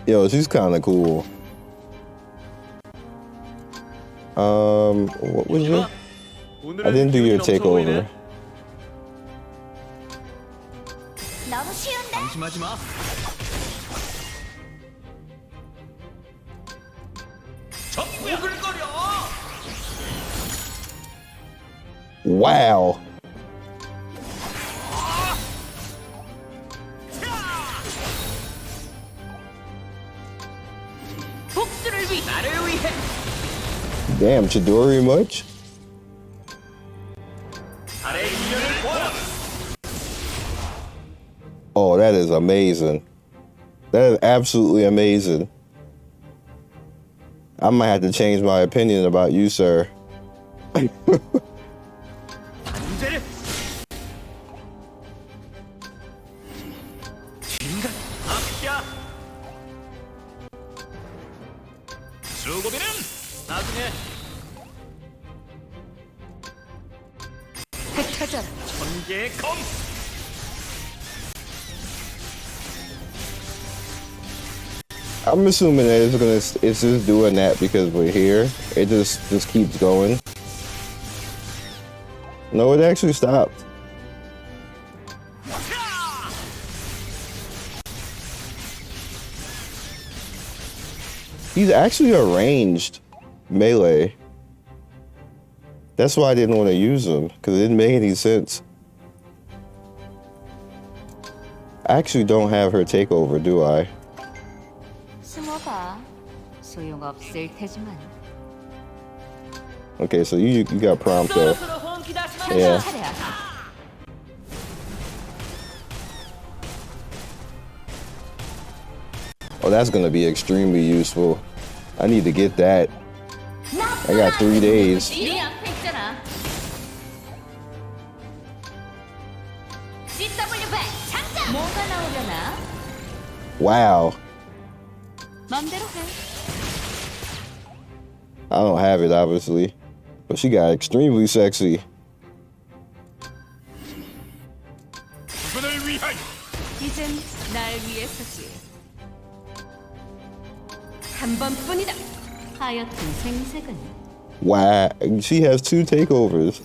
Yo, she's kind of cool. What was it? I didn't do your takeover. Wow. Damn, Chidori much? Oh, that is amazing. That is absolutely amazing. I might have to change my opinion about you, sir. 문제를 인간 앞이야. 수고비는 나중에 흩어져라. 전개의 검. I'm assuming that it's just doing that because we're here. It just keeps going. No, it actually stopped. He's actually a ranged melee. That's why I didn't want to use him, because it didn't make any sense. I actually don't have her take over, do I? 숨어봐. 소용없을 테지만. Okay, so you got Prompto. Yeah. 차례야. Oh, that's gonna be extremely useful. I need to get that. I got 3 days. 네 앞에 있잖아. CW 장전. 뭐가 나오려나? Wow. 맘대로 해. I don't have it, obviously. But she got extremely sexy. 그분을 위하여. 이젠 날 위해서지. 한 번뿐이다. 하여튼 생색은. Wow. She has 2 takeovers.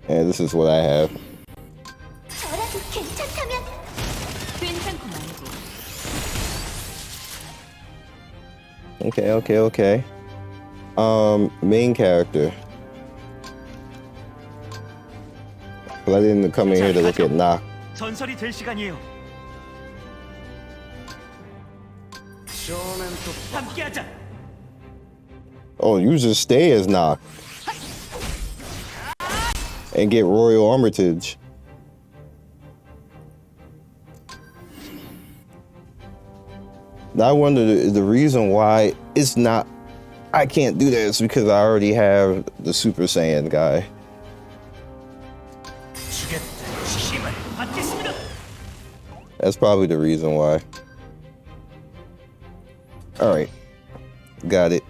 And this is what I have. 저라도 괜찮다면. 괜찮고 말고. Okay. Main character. But I didn't come in here to look at Knock. 전설이 될 시간이에요. 함께하자. Oh, you just stay as Knock. And get Royal Armitage. Now I wonder the reason why it's not. I can't do this because I already have the Super Saiyan guy. That's probably the reason why. All right, got it.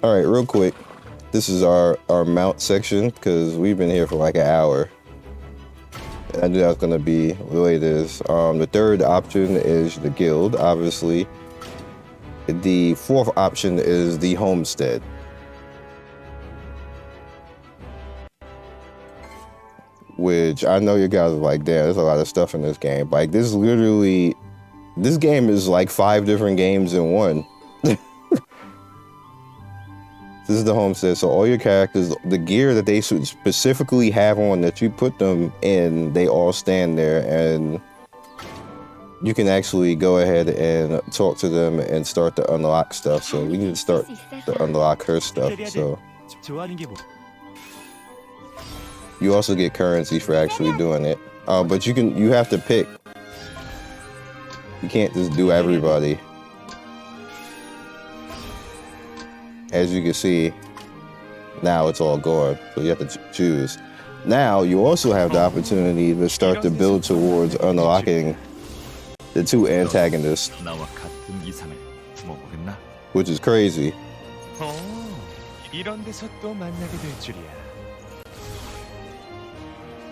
All right, real quick. This is our mount section because we've been here for like an hour. I knew that was gonna be the way it is. The third option is the guild, obviously. The fourth option is the homestead. Which I know you guys are like, damn, there's a lot of stuff in this game. Like this game is like 5 different games in one. This is the homestead, so all your characters, the gear that they should specifically have on that you put them in, they all stand there, and you can actually go ahead and talk to them and start to unlock stuff. So we need to start to unlock her stuff. So you also get currency for actually doing it, but you have to pick. You can't just do everybody. As you can see, now it's all gone, so you have to choose. Now you also have the opportunity to start to build towards unlocking the 2 antagonists, which is crazy.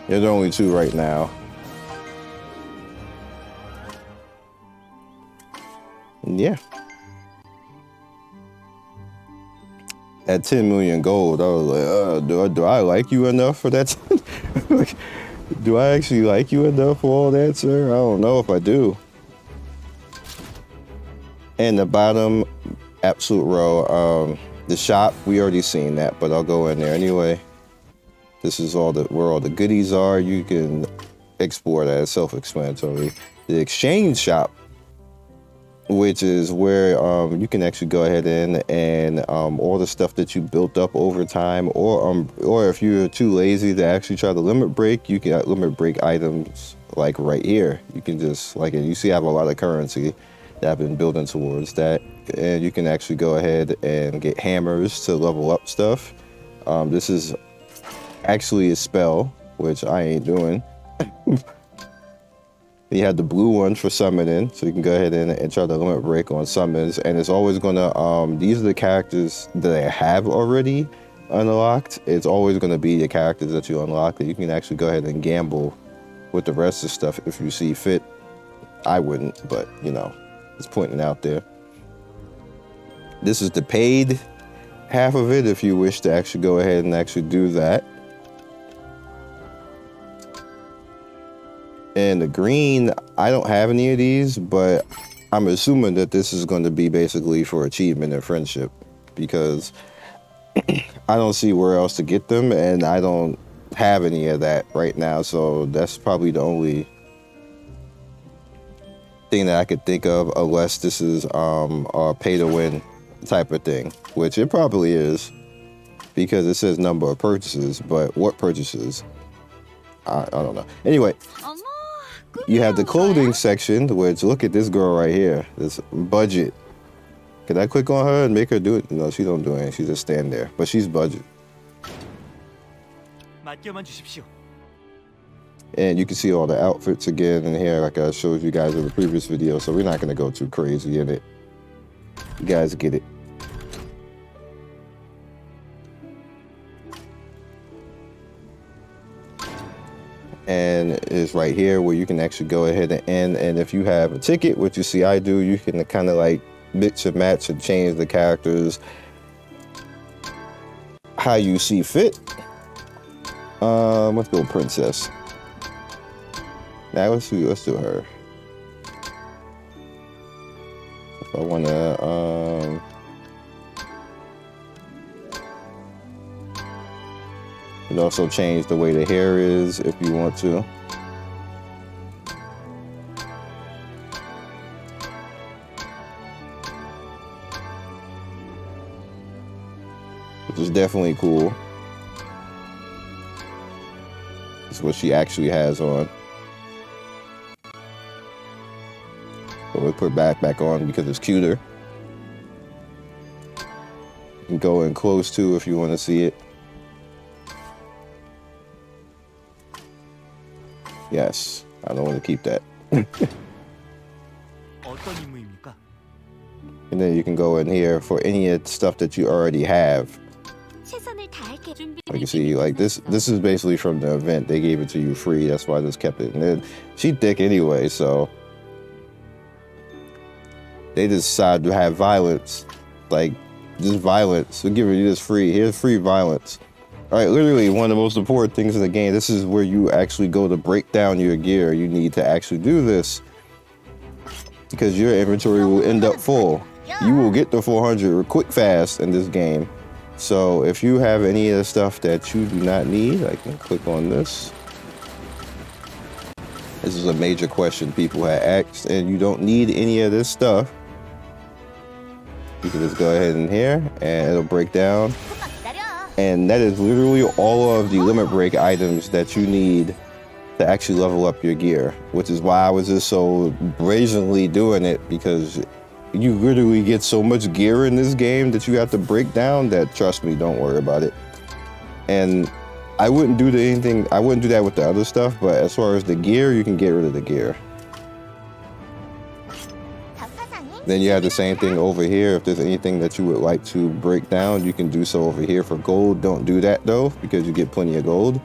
There's only 2 right now. Yeah. At 10 million gold, I was like, do I like you enough for that? Like, do I actually like you enough for all that, sir? I don't know if I do. And the bottom absolute row, the shop, we already seen that, but I'll go in there anyway. This is where all the goodies are. You can explore that, it's self-explanatory. The exchange shop, which is where you can actually go ahead and all the stuff that you built up over time, or if you're too lazy to actually try to limit break, you can limit break items like right here. You can just like, and you see I have a lot of currency that I've been building towards that, and you can actually go ahead and get hammers to level up stuff. This is actually a spell, which I ain't doing. You have the blue one for summoning, so you can go ahead and try to limit break on summons, and it's always gonna, these are the characters that I have already unlocked. It's always gonna be the characters that you unlock that you can actually go ahead and gamble with the rest of the stuff if you see fit. I wouldn't, but you know, it's pointing out there. This is the paid half of it if you wish to actually go ahead and actually do that. And the green, I don't have any of these, but I'm assuming that this is going to be basically for achievement and friendship, because I don't see where else to get them, and I don't have any of that right now, so that's probably the only thing that I could think of, unless this is a pay to win type of thing, which it probably is, because it says number of purchases, but what purchases? I don't know. Anyway, you have the clothing section, which, look at this girl right here, this budget. Can I click on her and make her do it? No, she don't do anything. She just stand there, but she's budget. 맡겨만 주십시오. And you can see all the outfits again in here, like I showed you guys in the previous video, so we're not going to go too crazy in it. You guys get it. And it's right here where you can actually go ahead and end. And if you have a ticket, which you see I do, you can kind of like mix and match and change the characters how you see fit. Let's go princess. Now let's do her. If I wanna you can also change the way the hair is if you want to. Which is definitely cool. This is what she actually has on. So we'll put back on because it's cuter. You can go in close too if you want to see it. Yes, I don't want to keep that. 어떤 임무입니까? And then you can go in here for any of the stuff that you already have. Like you see, like this is basically from the event. They gave it to you free. That's why I just kept it. And then she's thick anyway, so they decide to have violence, like just violence. We'll give you this free. Here's free violence. All right, literally one of the most important things in the game. This is where you actually go to break down your gear. You need to actually do this because your inventory will end up full. You will get the 400 quick fast in this game. So if you have any of the stuff that you do not need, I can click on this. This is a major question people have asked, and you don't need any of this stuff. You can just go ahead in here and it'll break down. And that is literally all of the limit break items that you need to actually level up your gear, which is why I was just so brazenly doing it, because you literally get so much gear in this game that you have to break down that, trust me, don't worry about it. And I wouldn't do I wouldn't do that with the other stuff, but as far as the gear, you can get rid of the gear. Then you have the same thing over here. If there's anything that you would like to break down, you can do so over here for gold. Don't do that though, because you get plenty of gold.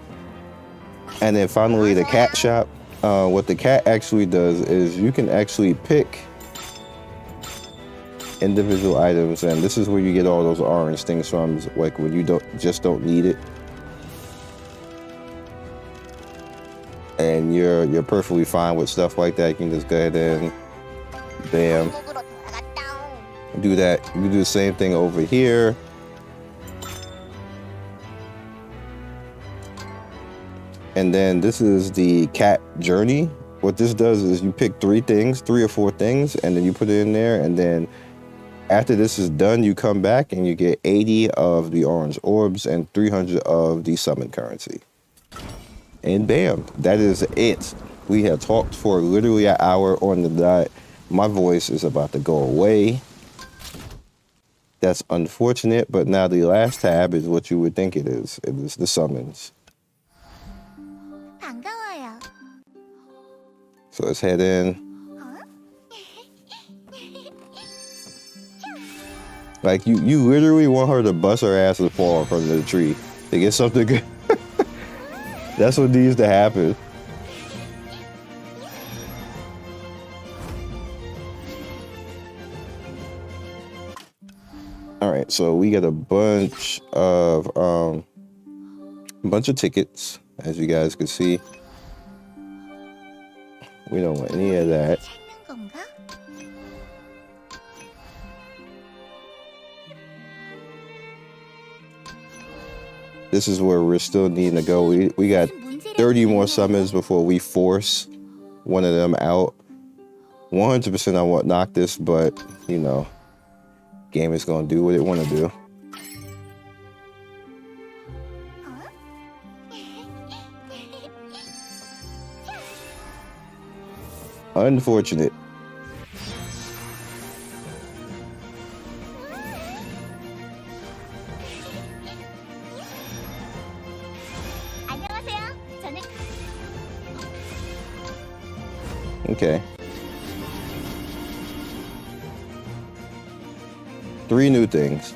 And then finally the cat shop. What the cat actually does is you can actually pick individual items, and this is where you get all those orange things from, like when you don't need it. And you're perfectly fine with stuff like that. You can just go ahead and bam. Do that. You do the same thing over here. And then this is the cat journey, what this does is you pick 3 or 4 things, and then you put it in there, and then after this is done, you come back and you get 80 of the orange orbs and 300 of the summon currency. And bam, that is it. We have talked for literally an hour on the dot. My voice is about to go away. That's unfortunate, but now the last tab is what you would think it is. It is the summons. 반가워요. So let's head in. Like, you literally want her to bust her ass and fall in front of the tree to get something good. That's what needs to happen. All right, so we got a bunch of tickets, as you guys can see. We don't want any of that. This is where we're still needing to go. We got 30 more summons before we force one of them out. 100% I want Noctis, but you know, game is gonna do what it want to do. Unfortunate. Okay. 3 new things.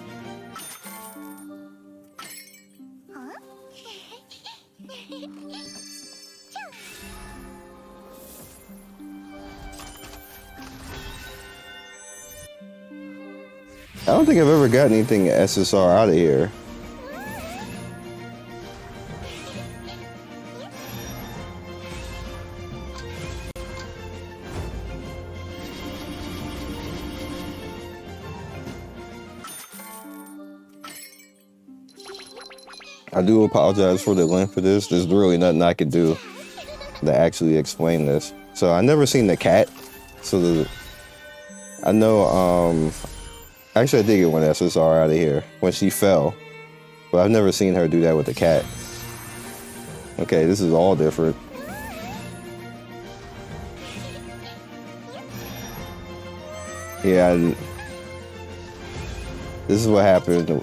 I don't think I've ever got anything SSR out of here. I do apologize for the length of this. There's really nothing I could do to actually explain this. So I never seen the cat. So I know, actually I did get one SSR out of here when she fell, but I've never seen her do that with the cat. Okay, this is all different. Yeah, this is what happened.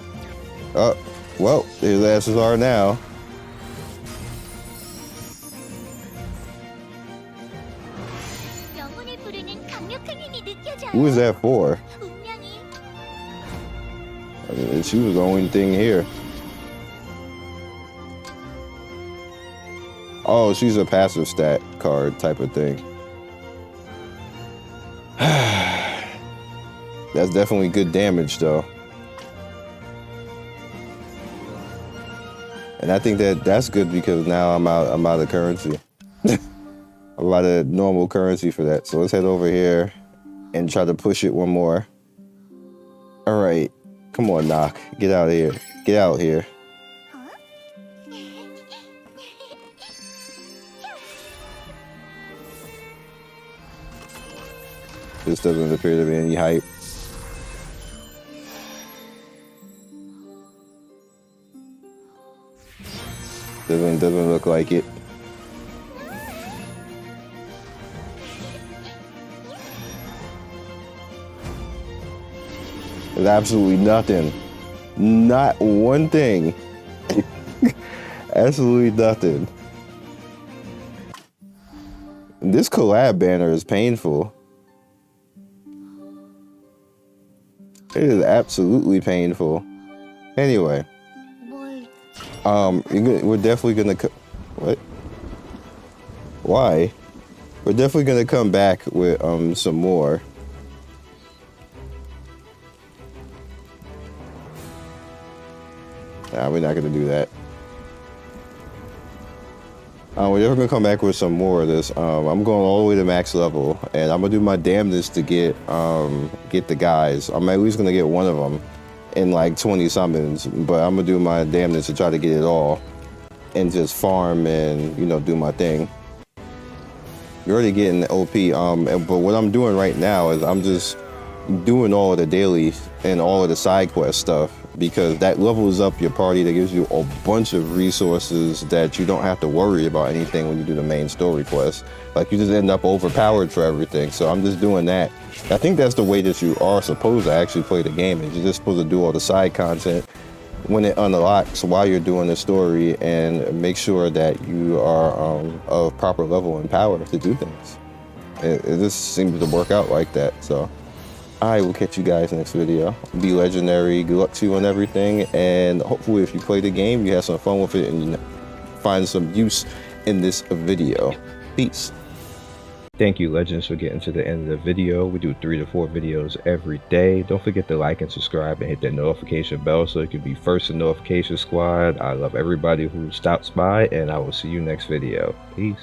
Oh, well, there's the SSR now. Who is that for? I mean, she was the only thing here. Oh, she's a passive stat card type of thing. That's definitely good damage, though. And I think that's good because now I'm out of currency. I'm out of normal currency for that. So let's head over here and try to push it one more. All right. Come on, Knock. Get out of here. Get out here. This doesn't appear to be any hype. Doesn't look like it. There's absolutely nothing. Not one thing. Absolutely nothing. This collab banner is painful. It is absolutely painful. Anyway. We're definitely gonna what? Why? We're definitely gonna come back with some more. Nah, we're not gonna do that. We're definitely gonna come back with some more of this. I'm going all the way to max level, and I'm gonna do my damnedest to get the guys. I'm at least gonna get one of them in like 20 summons, but I'm gonna do my damnedest to try to get it all and just farm and, you know, do my thing. You're already getting OP. But what I'm doing right now is I'm just doing all of the daily and all of the side quest stuff, because that levels up your party. That gives you a bunch of resources that you don't have to worry about anything when you do the main story quest. Like, you just end up overpowered for everything. So I'm just doing that. I think that's the way that you are supposed to actually play the game. Is you're just supposed to do all the side content when it unlocks while you're doing the story, and make sure that you are of proper level and power to do things. It just seems to work out like that. So I will catch you guys next video. Be legendary. Good luck to you on everything. And hopefully if you play the game, you have some fun with it and you find some use in this video. Peace. Thank you, Legends, for getting to the end of the video. We do 3 to 4 videos every day. Don't forget to like and subscribe and hit that notification bell so you can be first in notification squad. I love everybody who stops by, and I will see you next video. Peace.